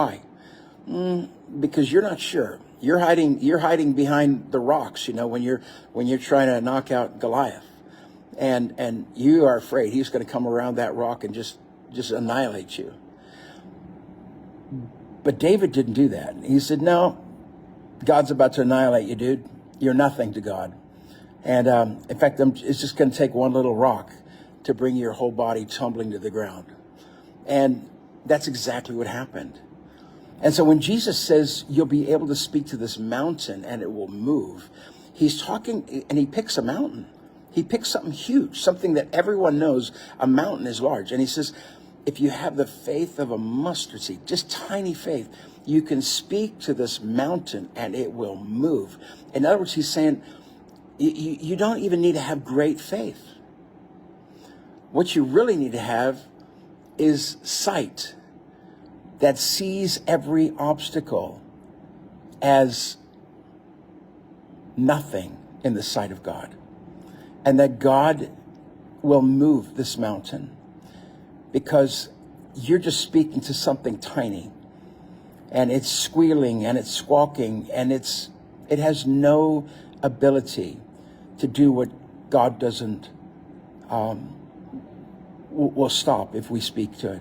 Why? Because you're not sure. You're hiding behind the rocks, when you're trying to knock out Goliath. And you are afraid he's going to come around that rock and just annihilate you. But David didn't do that. He said, no, God's about to annihilate you, dude. You're nothing to God. And in fact, it's just going to take one little rock to bring your whole body tumbling to the ground. And that's exactly what happened. And so when Jesus says you'll be able to speak to this mountain and it will move, he's talking, and he picks a mountain. He picks something huge, something that everyone knows a mountain is large. And he says, if you have the faith of a mustard seed, just tiny faith, you can speak to this mountain and it will move. In other words, he's saying, you don't even need to have great faith. What you really need to have is sight that sees every obstacle as nothing in the sight of God. And that God will move this mountain because you're just speaking to something tiny. And it's squealing and it's squawking and it has no ability to do what God doesn't will stop if we speak to it.